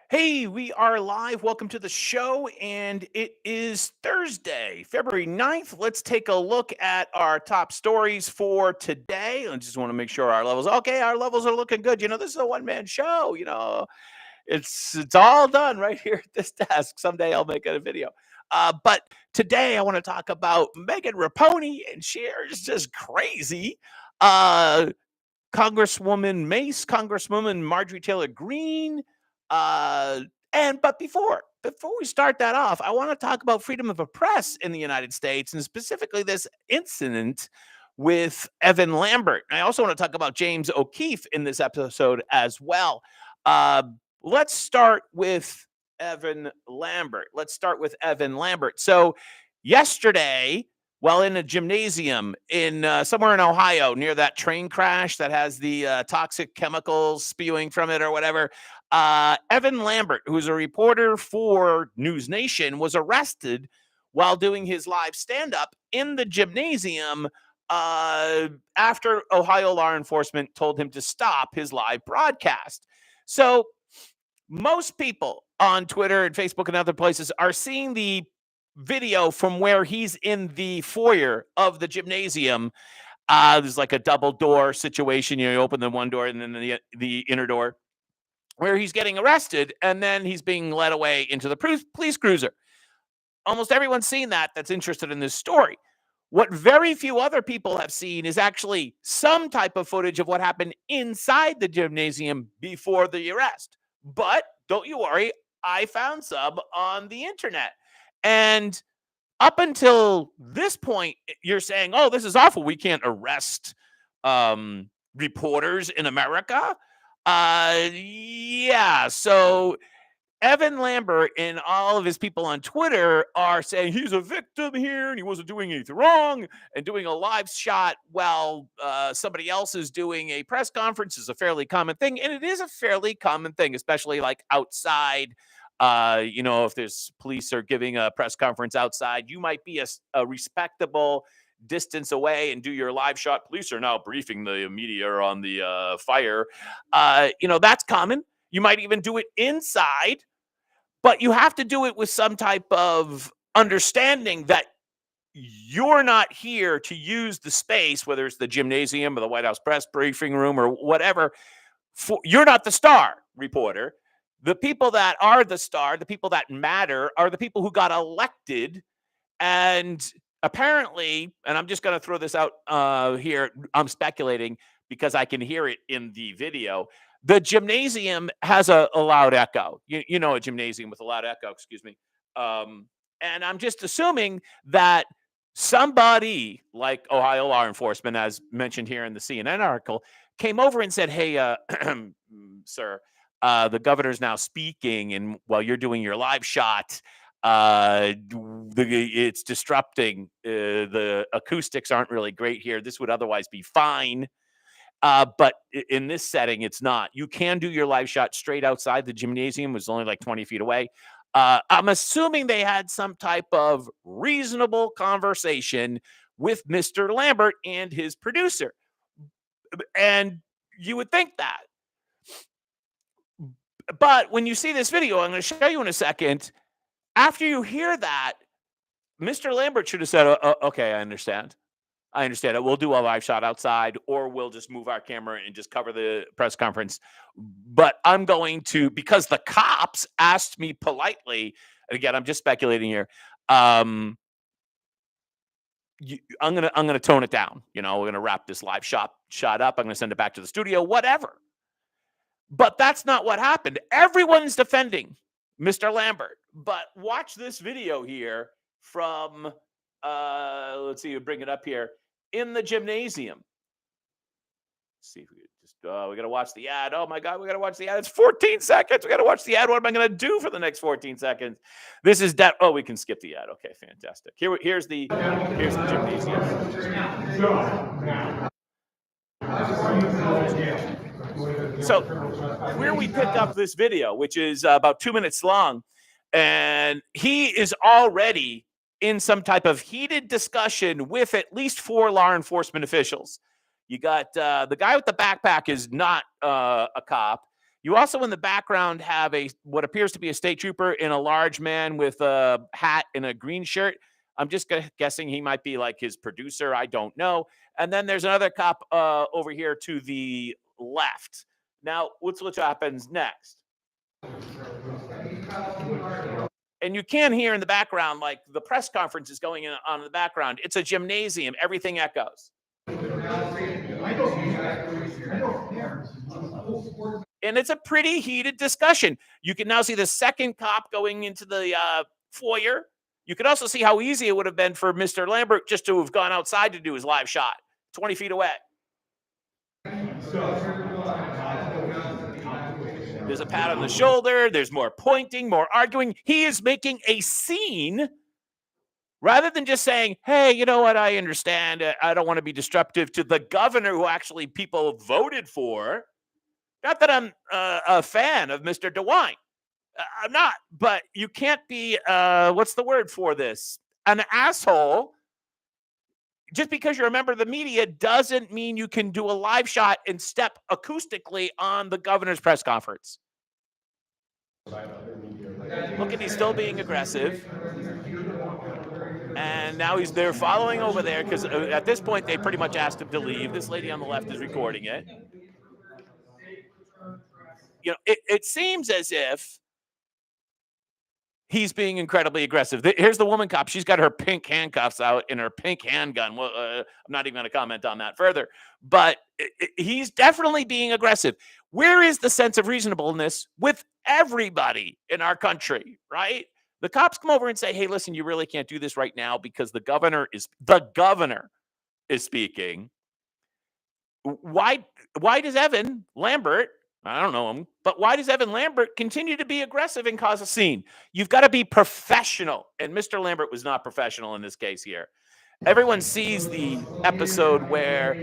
Hey, we are live. Welcome to the show. And it is Thursday, February 9th. Let's take a look at our top stories for today. I just want to make sure our levels, okay, our levels are looking good. This is a one-man show. It's all done right here at this desk. Someday I'll make a video. But today I want to talk about Megan Raponi, and she is just crazy. Congresswoman Mace, Congresswoman Marjorie Taylor Greene. But before we start that off, I want to talk about freedom of the press in the United States, and specifically this incident with Evan Lambert. I also want to talk about James O'Keefe in this episode as well. Let's start with Evan Lambert. So yesterday, while in a gymnasium in somewhere in Ohio near that train crash that has the toxic chemicals spewing from it or whatever, Evan Lambert, who's a reporter for News Nation, was arrested while doing his live stand-up in the gymnasium after Ohio law enforcement told him to stop his live broadcast. So most people on Twitter and Facebook and other places are seeing the video from where he's in the foyer of the gymnasium. There's like a double door situation. You open the one door and then the inner door, where he's getting arrested, and then he's being led away into the police cruiser. Almost everyone's seen that that's interested in this story. What very few other people have seen is actually some type of footage of what happened inside the gymnasium before the arrest. But don't you worry, I found some on the internet. And up until this point, you're saying, oh, this is awful. We can't arrest reporters in America. Yeah. So Evan Lambert and all of his people on Twitter are saying he's a victim here and he wasn't doing anything wrong, and doing a live shot while somebody else is doing a press conference is a fairly common thing. And it is a fairly common thing, especially like outside. If there's police are giving a press conference outside, you might be a respectable distance away and do your live shot. Police are now briefing the media on the fire. That's common. You might even do it inside, but you have to do it with some type of understanding that you're not here to use the space, whether it's the gymnasium or the White House press briefing room or whatever. You're not the star reporter. The people that are the star, the people that matter, are the people who got elected. And apparently, and I'm just going to throw this out here, I'm speculating because I can hear it in the video. The gymnasium has a loud echo. A gymnasium with a loud echo, excuse me. And I'm just assuming that somebody like Ohio law enforcement, as mentioned here in the CNN article, came over and said, hey, sir, the governor's now speaking, and while you're doing your live shot, it's disrupting. The acoustics aren't really great here. This would otherwise be fine. But in this setting, it's not. You can do your live shot straight outside the gymnasium. It was only like 20 feet away. I'm assuming they had some type of reasonable conversation with Mr. Lambert and his producer. And you would think that. But when you see this video, I'm going to show you in a second. After you hear that, Mr. Lambert should have said, okay, I understand it. We'll do a live shot outside, or we'll just move our camera and just cover the press conference. But I'm going to, because the cops asked me politely, and again, I'm just speculating here. I'm gonna tone it down. We're gonna wrap this live shot up. I'm gonna send it back to the studio, whatever. But that's not what happened. Everyone's defending Mr. Lambert. But watch this video here from, let's see, you bring it up here, in the gymnasium. Let's see if we just, we got to watch the ad. Oh my God, we got to watch the ad. It's 14 seconds. We got to watch the ad. What am I going to do for the next 14 seconds? This is that. Oh, we can skip the ad. Okay, fantastic. Here's the gymnasium. So where we pick up this video, which is about 2 minutes long, and he is already in some type of heated discussion with at least 4 law enforcement officials. You got the guy with the backpack is not a cop. You also in the background have a what appears to be a state trooper in a large man with a hat and a green shirt. I'm just guessing he might be like his producer. I don't know. And then there's another cop over here to the left. Now, what happens next? And you can hear in the background, like the press conference is going on in the background. It's a gymnasium. Everything echoes. And it's a pretty heated discussion. You can now see the second cop going into the foyer. You can also see how easy it would have been for Mr. Lambert just to have gone outside to do his live shot 20 feet away. There's a pat on the shoulder. There's more pointing, more arguing. He is making a scene rather than just saying, hey, you know what? I understand. I don't want to be disruptive to the governor who actually people voted for. Not that I'm a fan of Mr. DeWine. I'm not, but you can't be, what's the word for this? An asshole. Just because you're a member of the media doesn't mean you can do a live shot and step acoustically on the governor's press conference. Look, and he's still being aggressive. And now they're following over there because at this point, they pretty much asked him to leave. This lady on the left is recording it. You know, it seems as if he's being incredibly aggressive. Here's the woman cop. She's got her pink handcuffs out and her pink handgun. Well, I'm not even going to comment on that further. But he's definitely being aggressive. Where is the sense of reasonableness with everybody in our country, right? The cops come over and say, hey, listen, you really can't do this right now because the governor is speaking. Why does Evan Lambert, I don't know him, but why does Evan Lambert continue to be aggressive and cause a scene? You've got to be professional. And Mr. Lambert was not professional in this case here. Everyone sees the episode where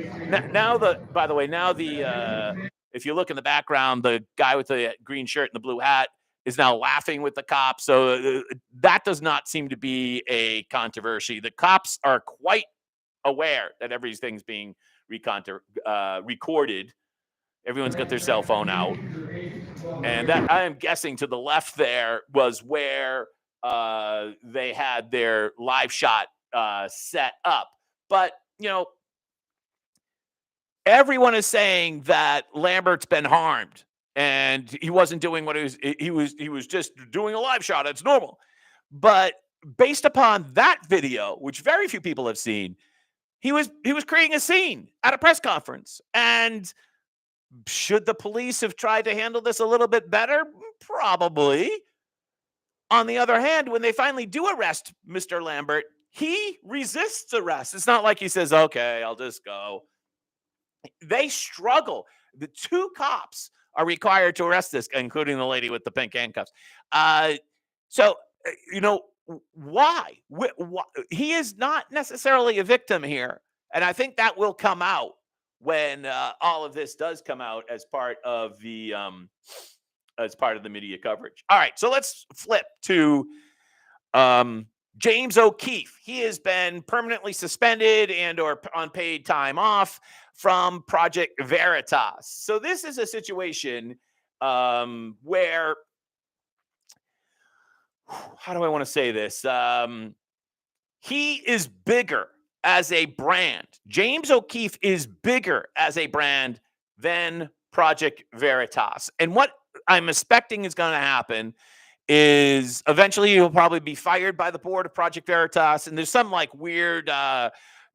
if you look in the background, the guy with the green shirt and the blue hat is now laughing with the cops. So that does not seem to be a controversy. The cops are quite aware that everything's being recorded. Everyone's got their cell phone out. And that, I am guessing, to the left there was where they had their live shot set up. But, you know, everyone is saying that Lambert's been harmed and he wasn't doing what he was just doing a live shot. It's normal. But based upon that video, which very few people have seen, he was creating a scene at a press conference. And should the police have tried to handle this a little bit better? Probably. On the other hand, when they finally do arrest Mr. Lambert, he resists arrest. It's not like he says, okay, I'll just go. They struggle. The two cops are required to arrest this, including the lady with the pink handcuffs. So, you know, why? He is not necessarily a victim here. And I think that will come out when all of this does come out as part of the media coverage. All right, so let's flip to James O'Keefe. He has been permanently suspended and or on paid time off from Project Veritas. So this is a situation where, how do I want to say this? He is bigger as a brand. James O'Keefe is bigger as a brand than Project Veritas. And what I'm expecting is going to happen is eventually he'll probably be fired by the board of Project Veritas. And there's some like weird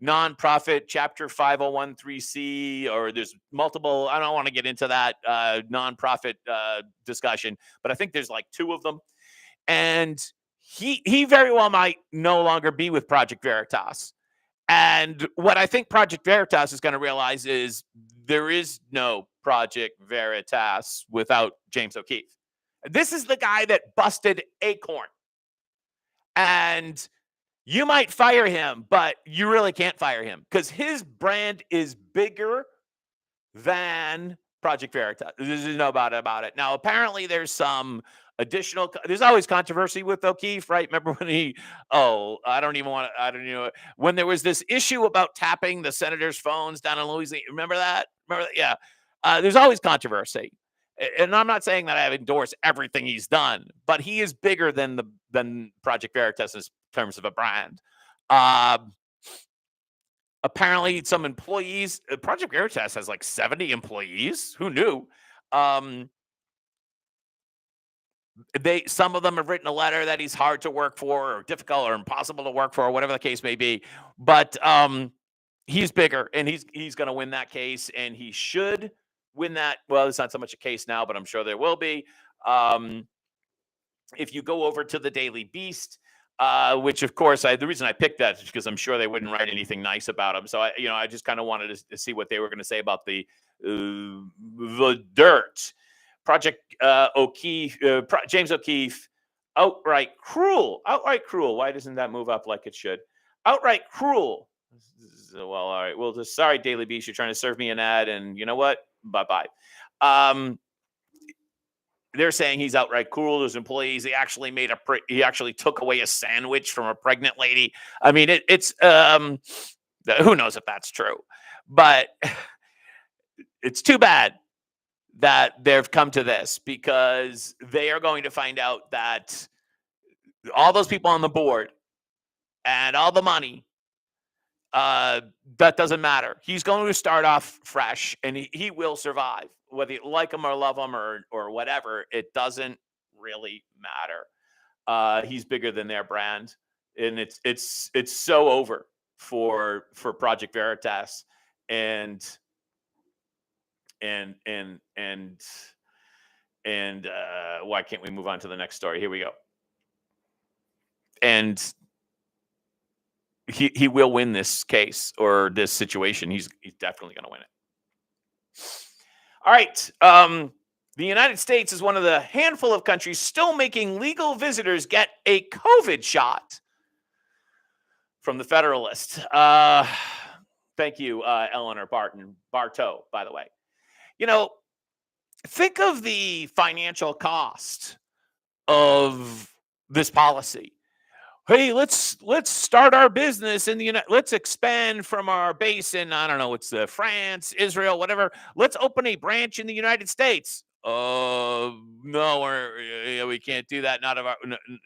nonprofit chapter 5013C, or there's multiple, I don't want to get into that nonprofit discussion, but I think there's like two of them. And he very well might no longer be with Project Veritas. And what I think Project Veritas is going to realize is there is no Project Veritas without James O'Keefe. This is the guy that busted Acorn. And you might fire him, but you really can't fire him because his brand is bigger than Project Veritas. There's no doubt about it. Now, apparently there's some additional, there's always controversy with O'Keefe, right? Remember when when there was this issue about tapping the senators' phones down in Louisiana. Remember that? Yeah. There's always controversy. and I'm not saying that I endorse everything he's done, but he is bigger than Project Veritas in terms of a brand. Apparently, some employees, Project Veritas has like 70 employees. Who knew? Some of them have written a letter that he's hard to work for, or difficult, or impossible to work for, or whatever the case may be. But he's bigger, and he's going to win that case, and he should win that. Well, it's not so much a case now, but I'm sure there will be. If you go over to the Daily Beast, which of course the reason I picked that is because I'm sure they wouldn't write anything nice about him. So I just kind of wanted to see what they were going to say about the dirt. Project O'Keefe, James O'Keefe, outright cruel. Why doesn't that move up like it should? Outright cruel. Well, all right. Well, sorry, Daily Beast, you're trying to serve me an ad, and you know what? Bye-bye. They're saying he's outright cruel to his employees. He actually he actually took away a sandwich from a pregnant lady. I mean, it's who knows if that's true, but it's too bad that they've come to this, because they are going to find out that all those people on the board and all the money, that doesn't matter. He's going to start off fresh, and he will survive. Whether you like him or love him or whatever, it doesn't really matter. He's bigger than their brand, and it's so over for Project Veritas, and why can't we move on to the next story? Here we go. And he will win this case, or this situation. He's definitely going to win it. All right. The United States is one of the handful of countries still making legal visitors get a COVID shot. From the Federalist. Thank you, Eleanor Bartow, by the way. Think of the financial cost of this policy. Hey, let's start our business in the let's expand from our base in, I don't know, it's France, Israel, whatever. Let's open a branch in the United States. No, we can't do that. Not of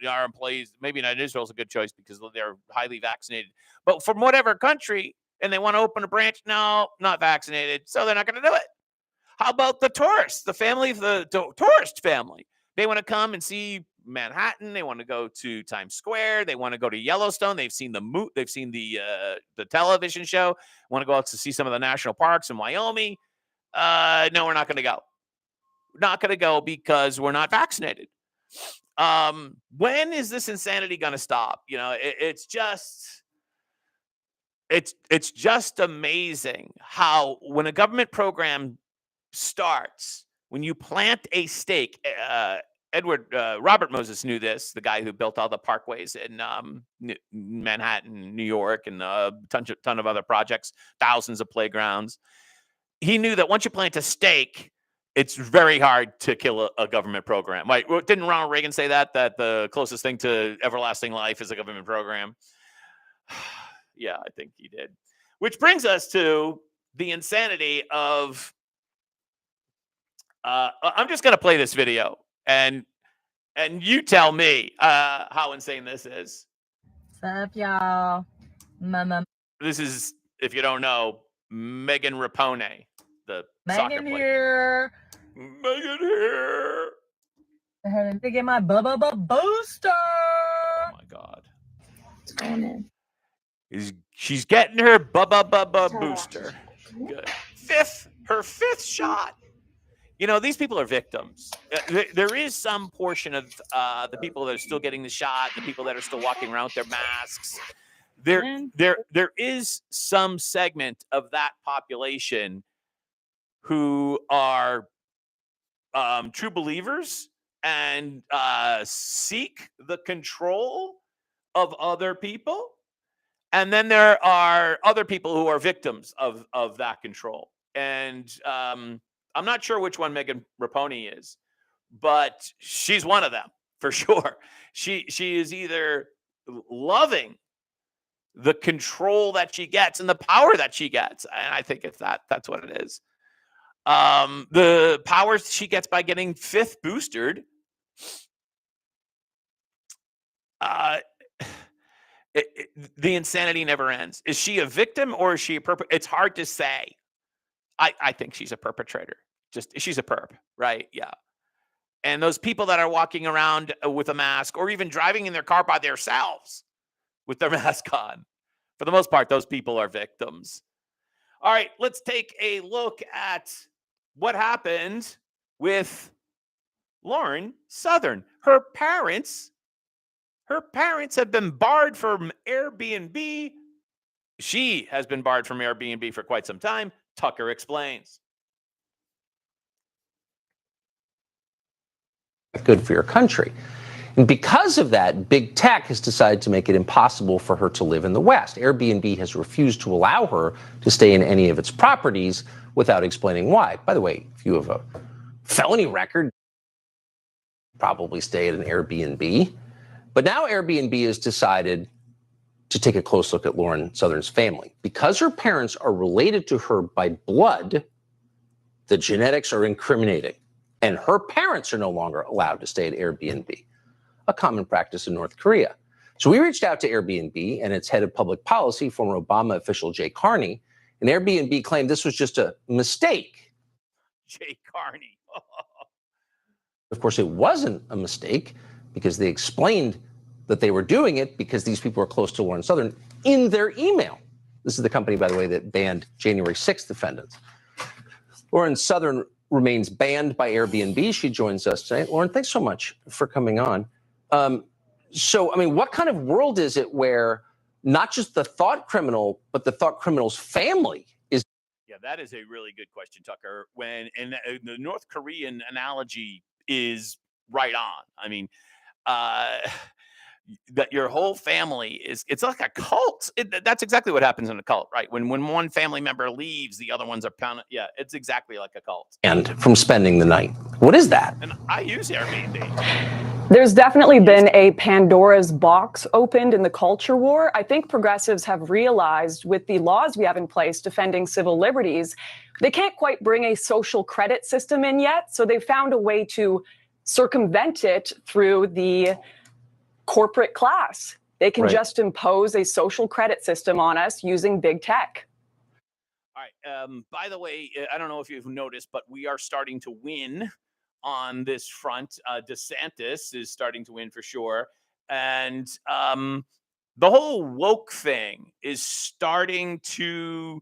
our employees. Maybe not Israel's a good choice because they're highly vaccinated. But from whatever country, and they want to open a branch, no, not vaccinated, so they're not going to do it. How about the tourists, the tourist family? They want to come and see Manhattan. They want to go to Times Square. They want to go to Yellowstone. They've seen the television show. Want to go out to see some of the national parks in Wyoming. No, we're not going to go. Not going to go because we're not vaccinated. When is this insanity going to stop? It's just amazing how, when a government program starts, when you plant a stake, Robert Moses knew this, the guy who built all the parkways in Manhattan, New York, and a ton of other projects, thousands of playgrounds. He knew that once you plant a stake, it's very hard to kill a government program. Right? Didn't Ronald Reagan say that the closest thing to everlasting life is a government program? Yeah, I think he did. Which brings us to the insanity of, I'm just going to play this video, and you tell me how insane this is. What's up, y'all? This is, if you don't know, Megan Rapone, the soccer player. Here. Megan here. I had to get my booster. Oh my God. What's going on? She's getting her booster. Good. Her fifth shot. These people are victims. There is some portion of the people that are still getting the shot, the people that are still walking around with their masks. There is some segment of that population who are true believers and seek the control of other people. And then there are other people who are victims of that control. And I'm not sure which one Megan Rapone is, but she's one of them for sure. She is either loving the control that she gets and the power that she gets. And I think it's that's what it is. The powers she gets by getting fifth boosted. The insanity never ends. Is she a victim or is she a perpetrator? It's hard to say. I think she's a perpetrator. She's a perp, right? Yeah. And those people that are walking around with a mask or even driving in their car by themselves with their mask on, for the most part, those people are victims. All right, let's take a look at what happened with Lauren Southern. Her parents have been barred from Airbnb. She has been barred from Airbnb for quite some time. Tucker explains. Good for your country. And because of that, big tech has decided to make it impossible for her to live in the West. Airbnb has refused to allow her to stay in any of its properties without explaining why. By the way, if you have a felony record, probably stay at an Airbnb. But now Airbnb has decided to take a close look at Lauren Southern's family. Because her parents are related to her by blood, the genetics are incriminating. And her parents are no longer allowed to stay at Airbnb, a common practice in North Korea. So we reached out to Airbnb and its head of public policy, former Obama official Jay Carney, and Airbnb claimed this was just a mistake. Jay Carney. Of course, it wasn't a mistake because they explained that they were doing it because these people are close to Lauren Southern in their email. This is the company, by the way, that banned January 6th defendants. Lauren Southern remains banned by Airbnb. She joins us today. Lauren, thanks so much for coming on. What kind of world is it where not just the thought criminal, but the thought criminal's family is? Yeah, that is a really good question, Tucker. The North Korean analogy is right on. I mean, that your whole family it's like a cult. That's exactly what happens in a cult, right? When one family member leaves, the other ones are pounding. Yeah, it's exactly like a cult. And from spending the night. What is that? And I use Airbnb. There's definitely been a Pandora's box opened in the culture war. I think progressives have realized with the laws we have in place defending civil liberties, they can't quite bring a social credit system in yet. So they found a way to circumvent it through the corporate class. They can just impose a social credit system on us using big tech. All right. By the way, I don't know if you've noticed, but we are starting to win on this front. DeSantis is starting to win for sure. And the whole woke thing is starting to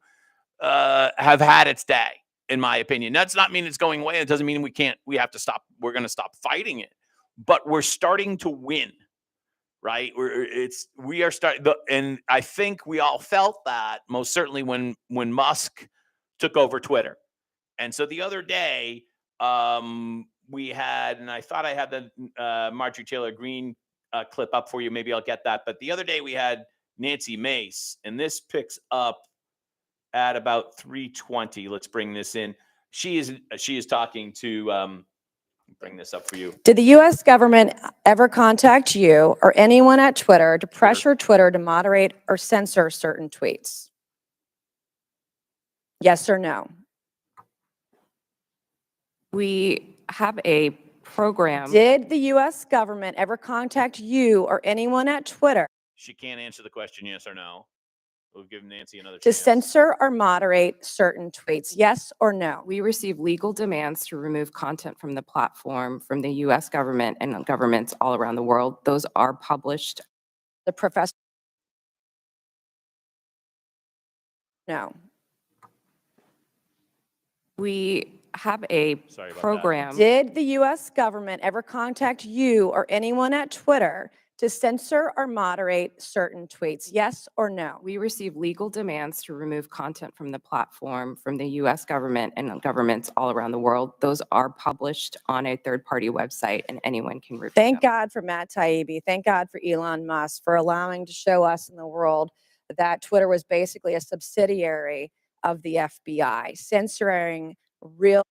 have had its day, in my opinion. That's not mean it's going away. It doesn't mean we have to stop. We're going to stop fighting it. But we're starting to win. Right. We are starting, and I think we all felt that most certainly when Musk took over Twitter. And so the other day we had, and I thought I had the Marjorie Taylor Greene clip up for you. Maybe I'll get that. But the other day we had Nancy Mace, and this picks up at about 3:20. Let's bring this in. She is talking to. Bring this up for you. Did the U.S. government ever contact you or anyone at Twitter to pressure Twitter to moderate or censor certain tweets? Yes or no? We have a program. Did the U.S. government ever contact you or anyone at Twitter? She can't answer the question yes or no. We'll give Nancy another to chance. censor or moderate certain tweets, yes or no? We receive legal demands to remove content from the platform from the U.S. government and governments all around the world. Those are published. The professor? No. We have a program. Did the U.S. government ever contact you or anyone at Twitter to censor or moderate certain tweets, yes or no? We receive legal demands to remove content from the platform from the U.S. government and governments all around the world. Those are published on a third-party website, and anyone can review Thank them. God for Matt Taibbi. Thank God for Elon Musk for allowing to show us in the world that Twitter was basically a subsidiary of the FBI, censoring real.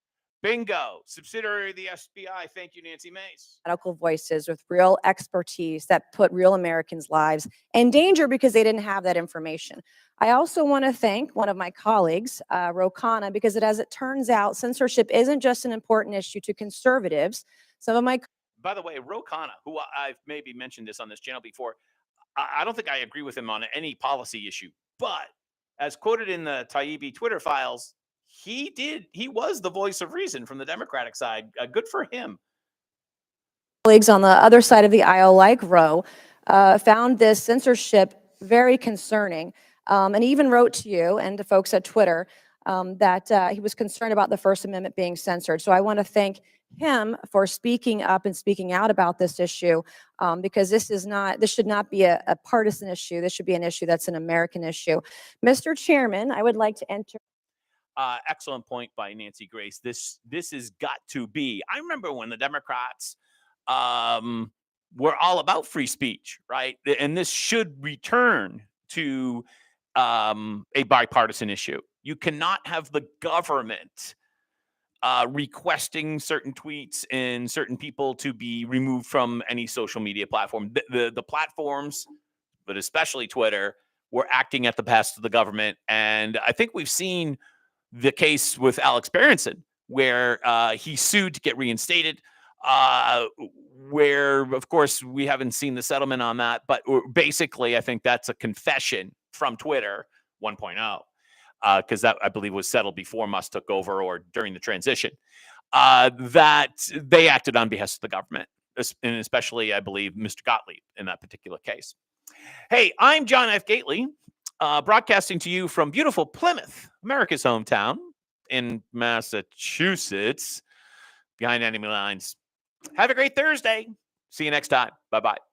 Bingo. Subsidiary of the FBI. Thank you, Nancy Mace. Medical voices with real expertise that put real Americans' lives in danger because they didn't have that information. I also want to thank one of my colleagues, Rokana, because as it turns out, censorship isn't just an important issue to conservatives. Some of my By the way, Rokana, who I've maybe mentioned this on this channel before, I don't think I agree with him on any policy issue, but as quoted in the Taibbi Twitter files, he was the voice of reason from the Democratic side. Good for him. colleagues on the other side of the aisle, like Roe, found this censorship very concerning, and he even wrote to you and to folks at Twitter that he was concerned about the First Amendment being censored. So I want to thank him for speaking up and speaking out about this issue, because this should not be a partisan issue. This should be an issue that's an American issue. Mr. Chairman, I would like to enter. Excellent point by Nancy Grace. This has got to be. I remember when the Democrats were all about free speech, right? And this should return to a bipartisan issue. You cannot have the government requesting certain tweets and certain people to be removed from any social media platform. The platforms, but especially Twitter, were acting at the behest of the government. And I think we've seen the case with Alex Berenson, where he sued to get reinstated, where, of course, we haven't seen the settlement on that. But basically, I think that's a confession from Twitter 1.0, because that, I believe, was settled before Musk took over or during the transition, that they acted on behest of the government, and especially, I believe, Mr. Gottlieb in that particular case. Hey, I'm John F. Gately, broadcasting to you from beautiful Plymouth, America's hometown in Massachusetts, behind enemy lines. Have a great Thursday. See you next time. Bye-bye.